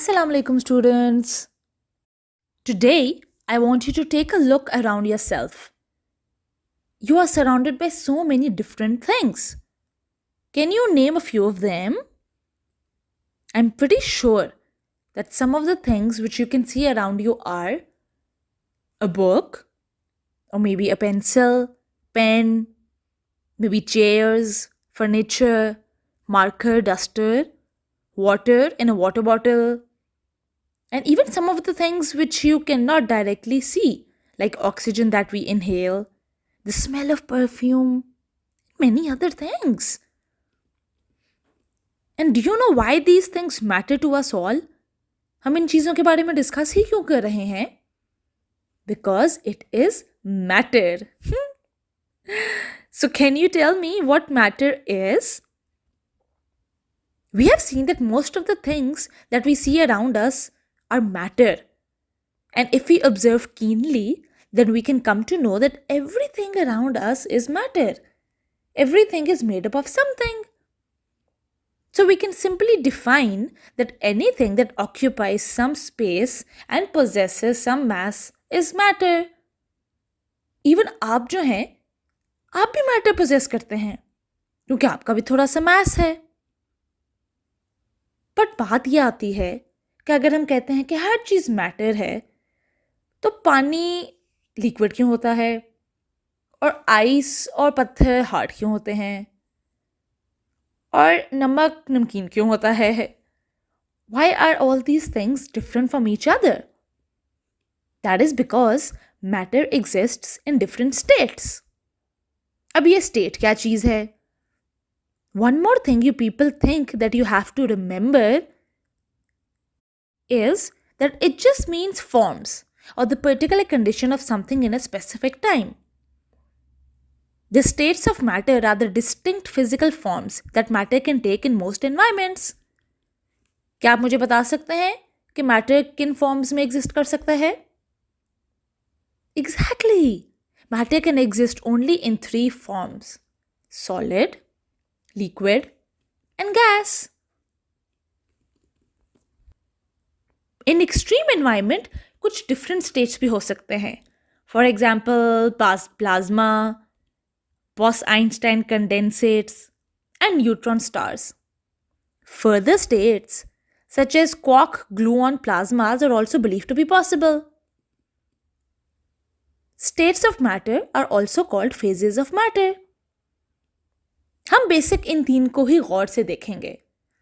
Assalamu alaikum, students. Today, I want you to take a look around yourself. You are surrounded by so many different things. Can you name a few of them? I'm pretty sure that some of the things which you can see around you are a book, or maybe a pencil, pen, maybe chairs, furniture, marker, duster, water in a water bottle, and even some of the things which you cannot directly see, like oxygen that we inhale, the smell of perfume, many other things. And do you know why these things matter to us all? हम इन चीज़ों के बारे में discuss ही क्यों कर रहे हैं? Because it is matter. So can you tell me what matter is? We have seen that most of the things that we see around us are matter. And if we observe keenly, then we can come to know that everything around us is matter. Everything is made up of something. So we can simply define that anything that occupies some space and possesses some mass is matter. Even आप जो हैं, आप भी matter possess करते हैं, क्योंकि आपका भी थोड़ा सा mass है. बट बात ये आती है कि अगर हम कहते हैं कि हर चीज़ मैटर है, तो पानी लिक्विड क्यों होता है और आइस और पत्थर हार्ड क्यों होते हैं और नमक नमकीन क्यों होता है? Why are all these things different from each other? That is because matter exists in different states. अब ये state क्या चीज़ है? One more thing you people think that you have to remember is that it just means forms or the particular condition of something in a specific time. The states of matter are the distinct physical forms that matter can take in most environments. क्या आप मुझे बता सकते हैं कि matter किन forms में exist कर सकता है? Exactly! Matter can exist only in 3 forms: solid, liquid, and gas. In extreme environment, कुछ different states भी हो सकते हैं. For example, plasma, Bose-Einstein condensates, and neutron stars. Further states, such as quark-gluon plasmas, are also believed to be possible. States of matter are also called phases of matter. हम basic in 3 को ही गौर से देखेंगे: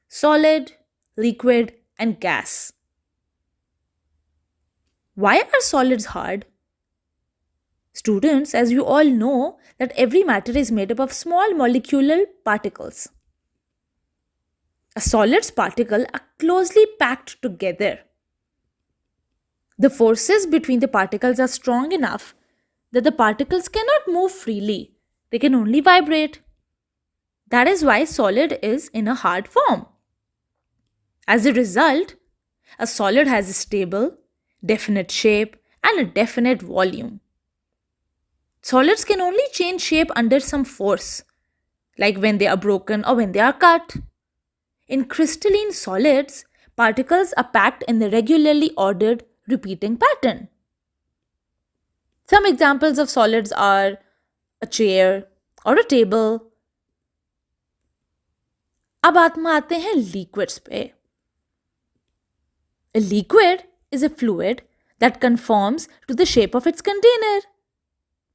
solid, liquid, and gas. Why are solids hard? Students, as you all know, that every matter is made up of small molecular particles. A solid's particles are closely packed together. The forces between the particles are strong enough that the particles cannot move freely. They can only vibrate. That is why solid is in a hard form. As a result, a solid has a stable, definite shape and a definite volume. Solids can only change shape under some force, like when they are broken or when they are cut. In crystalline solids, particles are packed in the regularly ordered repeating pattern. Some examples of solids are a chair or a table. अब आते हैं liquids पे. A liquid is a fluid that conforms to the shape of its container,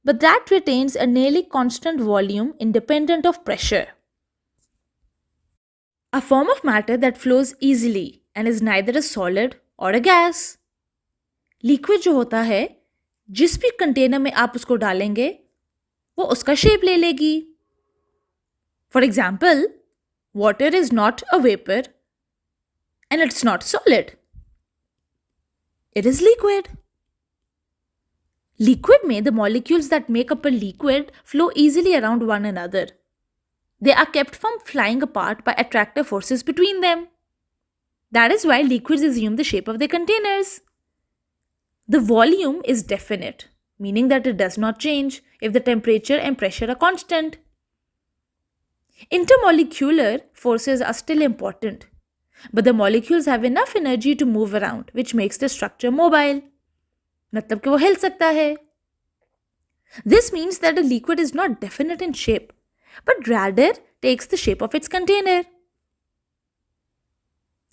but that retains a nearly constant volume independent of pressure. A form of matter that flows easily and is neither a solid or a gas. Liquid जो होता है, जिस भी container में आप उसको डालेंगे, वो उसका शेप ले लेगी. For example, water is not a vapor and it's not solid. It is liquid. Liquid में the molecules that make up a liquid flow easily around one another. They are kept from flying apart by attractive forces between them. That is why liquids assume the shape of their containers. The volume is definite, meaning that it does not change if the temperature and pressure are constant. Intermolecular forces are still important, but the molecules have enough energy to move around, which makes the structure mobile. मतलब कि वो हिल सकता है. This means that a liquid is not definite in shape, but rather takes the shape of its container.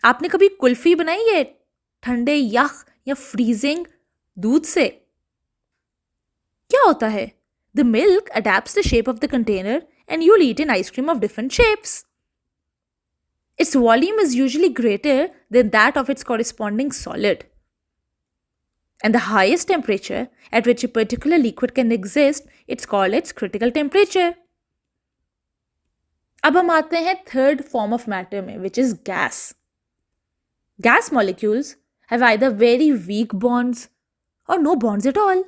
आपने कभी कुल्फी बनाई है ठंडे यख या फ्रीजिंग दूध से? क्या होता है? The milk adapts the shape of the container and you'll eat an ice cream of different shapes. Its volume is usually greater than that of its corresponding solid. And the highest temperature at which a particular liquid can exist, it's called its critical temperature. अब हम आते हैं third form of matter में, which is gas. Gas molecules have either very weak bonds or no bonds at all.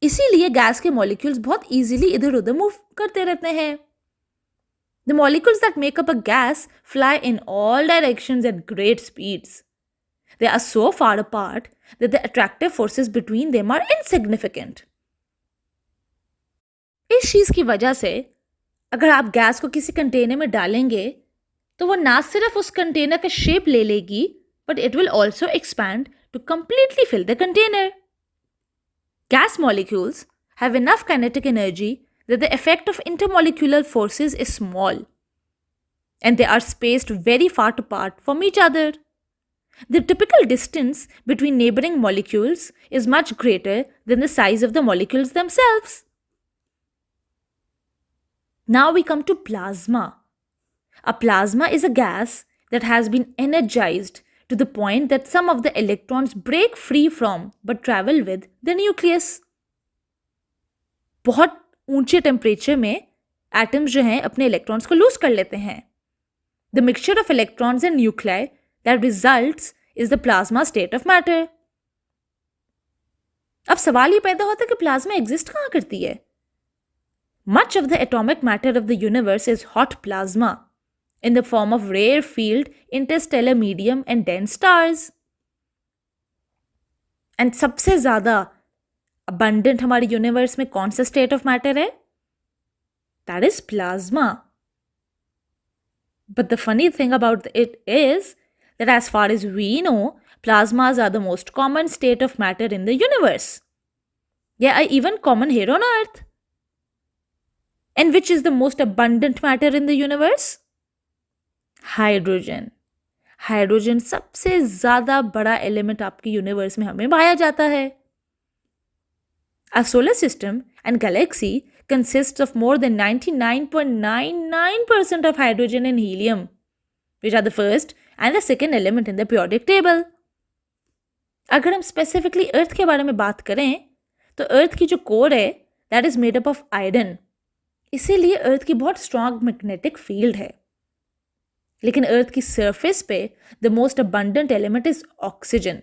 इसीलिए gas के molecules बहुत easily इधर उधर मूव करते रहते हैं. The molecules that make up a gas fly in all directions at great speeds. They are so far apart that the attractive forces between them are insignificant. इस चीज की वजह से अगर आप गैस को किसी कंटेनर में डालेंगे तो वो ना सिर्फ उस कंटेनर का शेप ले लेगी, but it will also expand to completely fill the container. Gas molecules have enough kinetic energy that the effect of intermolecular forces is small, and they are spaced very far apart from each other. The typical distance between neighboring molecules is much greater than the size of the molecules themselves. Now we come to plasma. A plasma is a gas that has been energized to the point that some of the electrons break free from but travel with the nucleus. बहुत ऊंचे temperature में atoms जो हैं अपने electrons को loose कर लेते हैं. The mixture of electrons and nuclei that results is the plasma state of matter. अब सवाल ये पैदा होता है कि प्लाज्मा एग्जिस्ट कहाँ करती है? Much of the atomic matter of the universe is hot plasma in the form of rare field interstellar medium and dense stars. And सबसे ज़्यादा abundant हमारे यूनिवर्स में कौन सा स्टेट ऑफ मैटर है? That is plasma. But the funny thing about it is that as far as we know, plasmas are the most common state of matter in the universe. They are even common here on Earth. And which is the most abundant matter in the universe? Hydrogen. Hydrogen सबसे ज़्यादा बड़ा element आपके universe में हमें पाया जाता है. Our solar system and galaxy consists of more than 99.99% of hydrogen and helium, which are the first and the second element in the periodic table. अगर हम स्पेसिफिकली अर्थ के बारे में बात करें तो अर्थ की जो कोर है that is made up of iron. इसीलिए अर्थ की बहुत स्ट्रॉन्ग मैग्नेटिक फील्ड है. लेकिन अर्थ की सरफेस पे the most abundant element is oxygen,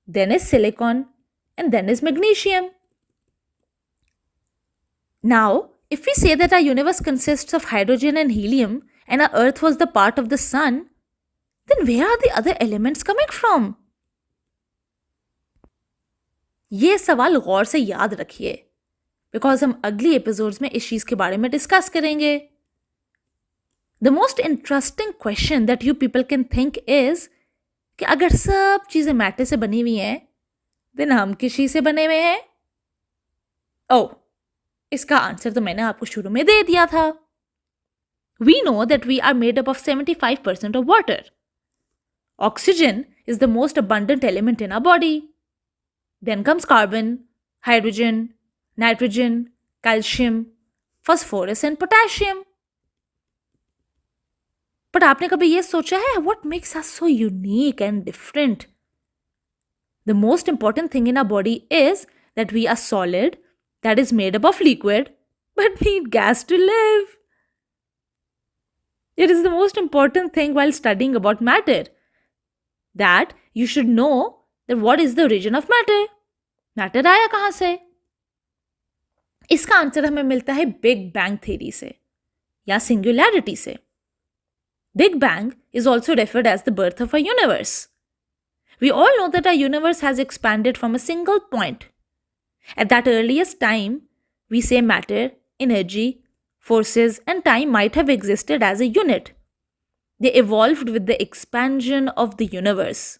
then is silicon and then is magnesium. Now, if we say that our universe consists of hydrogen and helium and our earth was the part of the sun, then where are the other elements coming from? ये सवाल गौर से याद रखिए because हम अगली episodes में इस चीज के बारे में डिस्कस करेंगे. The most interesting question that you people can think is कि अगर सब चीजें मैटर से बनी हुई हैं देन हम किस चीज से बने हुए हैं? ओह, इसका आंसर तो मैंने आपको शुरू में दे दिया था. We know that we are made up of 75% of water. Oxygen is the most abundant element in our body. Then comes carbon, hydrogen, nitrogen, calcium, phosphorus and potassium. But आपने कभी ये सोचा है what makes us so unique and different? The most important thing in our body is that we are solid, that is made up of liquid, but need gas to live. It is the most important thing while studying about matter, that you should know that what is the origin of matter? Matter आया कहाँ से? इसका answer हमें मिलता है big bang theory से या singularity से. Big bang is also referred as the birth of a universe. We all know that our universe has expanded from a single point. At that earliest time we say matter, energy, forces and time might have existed as a unit. They evolved with the expansion of the universe.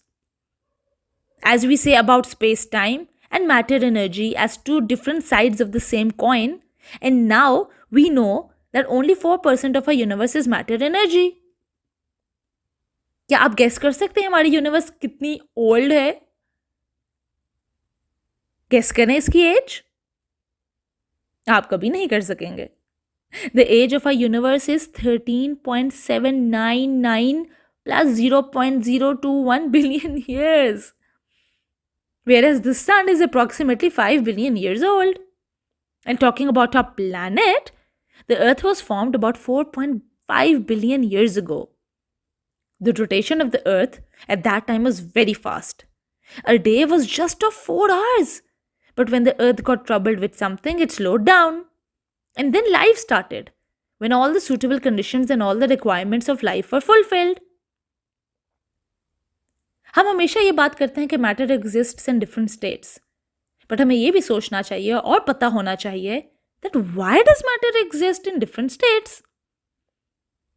As we say about space time and matter energy as two different sides of the same coin, and now we know that only 4% of our universe is matter energy. क्या आप guess कर सकते हैं हमारी universe कितनी old है? Guess करें इसकी एज? आप कभी नहीं कर सकेंगे. The age of our universe is 13.799 plus 0.021 billion years. Whereas the sun is approximately 5 billion years old. And talking about our planet, the earth was formed about 4.5 billion years ago. The rotation of the earth at that time was very fast. A day was just of 4 hours. But when the earth got troubled with something, it slowed down. And then life started, when all the suitable conditions and all the requirements of life were fulfilled. हम हमेशा ये बात करते हैं कि matter exists in different states, but हमें ये भी सोचना चाहिए और पता होना चाहिए that why does matter exist in different states?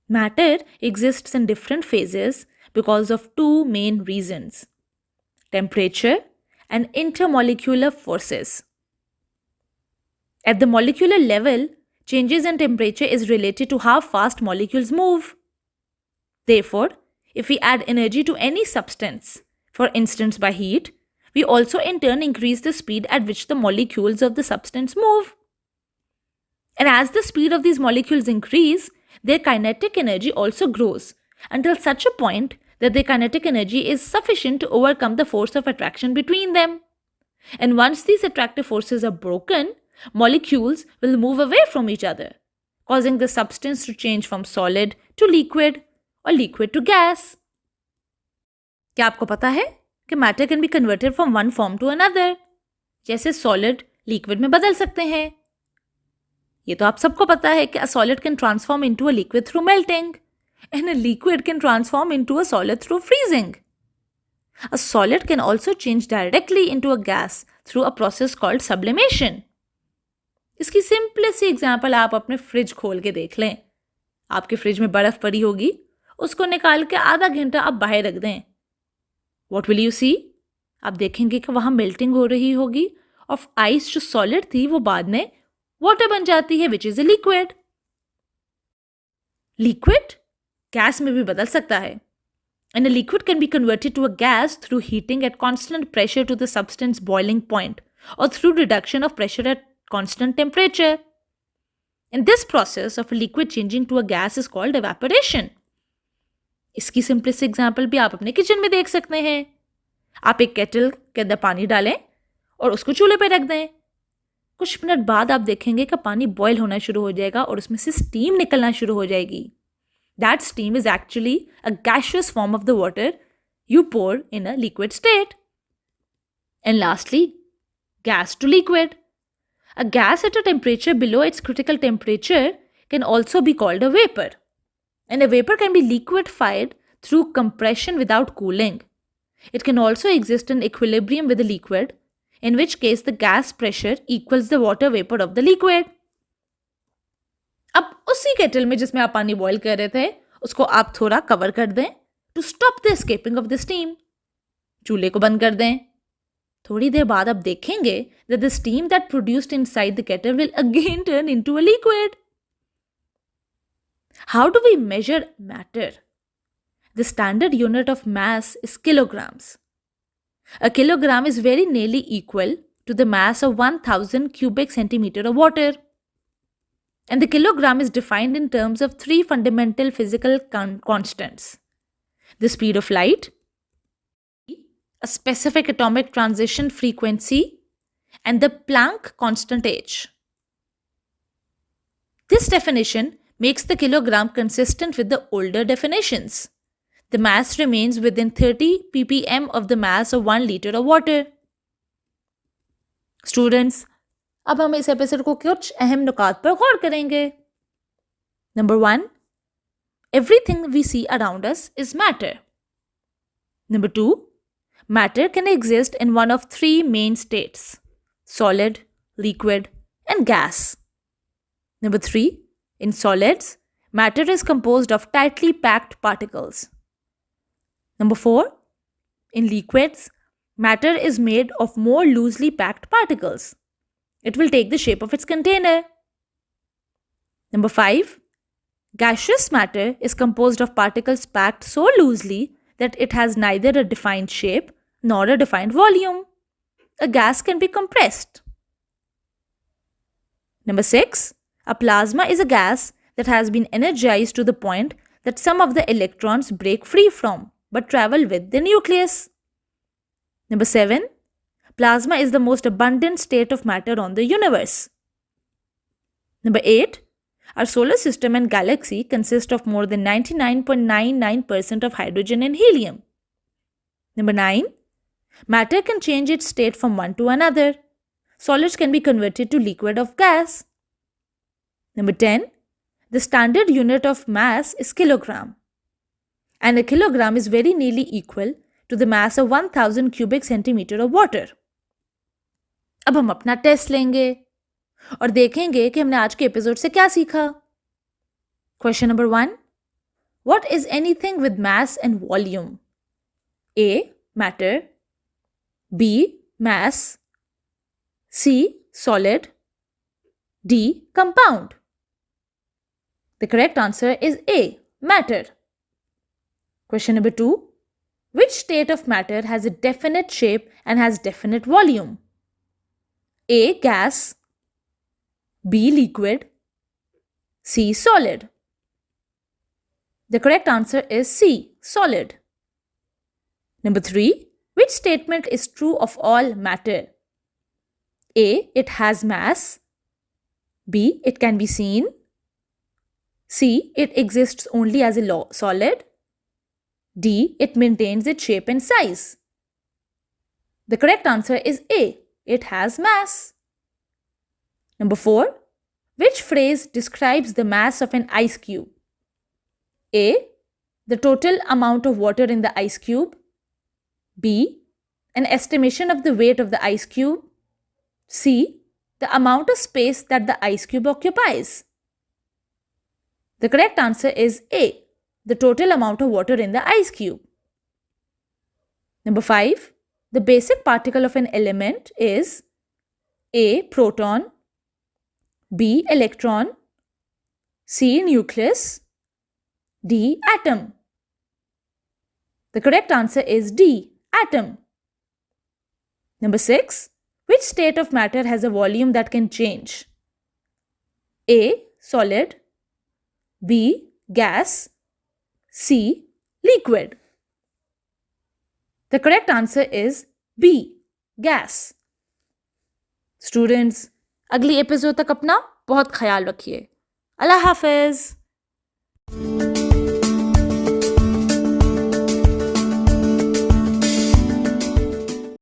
Matter exists in different phases because of two main reasons: temperature and intermolecular forces. At the molecular level, changes in temperature is related to how fast molecules move. Therefore, if we add energy to any substance, for instance by heat, we also in turn increase the speed at which the molecules of the substance move. And as the speed of these molecules increase, their kinetic energy also grows until such a point that their kinetic energy is sufficient to overcome the force of attraction between them. And once these attractive forces are broken, molecules will move away from each other, causing the substance to change from solid to liquid or liquid to gas. क्या आपको पता है कि matter can be converted from one form to another, जैसे solid liquid में बदल सकते हैं. ये तो आप सबको पता है कि a solid can transform into a liquid through melting and a liquid can transform into a solid through freezing. A solid can also change directly into a gas through a process called sublimation. इसकी simplest सी example आप अपने fridge खोल के देख लें. आपके fridge में बर्फ पड़ी होगी, उसको निकाल के आधा घंटा आप बाहर रख दें. What will you see? आप देखेंगे कि वहाँ मेल्टिंग हो रही होगी और आइस जो सॉलिड थी वो बाद में वाटर बन जाती है, which is a liquid. Liquid gas में भी बदल सकता है. And a liquid can be converted to a gas through heating at constant pressure to the substance boiling point or through reduction of pressure at constant temperature. And this process of a liquid changing to a gas is called evaporation. इसकी simplest example भी आप अपने kitchen में देख सकते हैं. आप एक केटल के अंदर पानी डालें और उसको चूल्हे पे रख दें. कुछ मिनट बाद आप देखेंगे कि पानी बॉयल होना शुरू हो जाएगा और उसमें से स्टीम निकलना शुरू हो जाएगी. That steam is actually a gaseous form of the water you pour in a liquid state. And lastly, gas to liquid. A gas at a temperature below its critical temperature can also be called a vapor. And a vapor can be liquefied through compression without cooling. It can also exist in equilibrium with the liquid, in which case the gas pressure equals the water vapor of the liquid. अब उसी kettle में जिसमें आप पानी boil कर रहे थे, उसको आप थोड़ा कवर कर दें to stop the escaping of the steam. चूल्हे को बंद कर दें. थोड़ी देर बाद आप देखेंगे that the steam that produced inside the kettle will again turn into a liquid. How do we measure matter? The standard unit of mass is kilograms. A kilogram is very nearly equal to the mass of 1000 cubic centimeter of water. And the kilogram is defined in terms of three fundamental physical constants: the speed of light, a specific atomic transition frequency, and the Planck constant h. This definition makes the kilogram consistent with the older definitions. The mass remains within 30 ppm of the mass of 1 liter of water. Students, अब हम इस episode को कुछ अहम नुकात पर गौर करेंगे. Number 1, everything we see around us is matter. Number 2, matter can exist in one of three main states: solid, liquid, and gas. Number 3, in solids, matter is composed of tightly packed particles. Number 4. In liquids, matter is made of more loosely packed particles. It will take the shape of its container. Number 5. Gaseous matter is composed of particles packed so loosely that it has neither a defined shape nor a defined volume. A gas can be compressed. Number 6. A plasma is a gas that has been energized to the point that some of the electrons break free from but travel with the nucleus. Number 7. Plasma is the most abundant state of matter on the universe. Number 8. Our solar system and galaxy consist of more than 99.99% of hydrogen and helium. Number 9. Matter can change its state from one to another. Solids can be converted to liquid or gas. Number 10. The standard unit of mass is kilogram. And a kilogram is very nearly equal to the mass of 1000 cubic centimeter of water. अब हम अपना test लेंगे और देखेंगे कि हमने आज के एपिसोड से क्या सीखा. Question number 1. What is anything with mass and volume? A. Matter. B. Mass. C. Solid. D. Compound. The correct answer is A. Matter. Question number 2. Which state of matter has a definite shape and has definite volume? A. Gas. B. Liquid. C. Solid. The correct answer is C. Solid. Number 3. Which statement is true of all matter? A. It has mass. B. It can be seen. C. It exists only as a solid. D. It maintains its shape and size. The correct answer is A. It has mass. Number 4. Which phrase describes the mass of an ice cube? A. The total amount of water in the ice cube. B. An estimation of the weight of the ice cube. C. The amount of space that the ice cube occupies. The correct answer is A. The total amount of water in the ice cube. Number 5. The basic particle of an element is A. Proton. B. Electron. C. Nucleus. D. Atom. The correct answer is D. Atom. Number 6. Which state of matter has a volume that can change? A. Solid. B. Gas. C. Liquid. The correct answer is B. Gas. Students, अगली episode तक अपना बहुत ख्याल रखिए. अल्लाह हाफिज.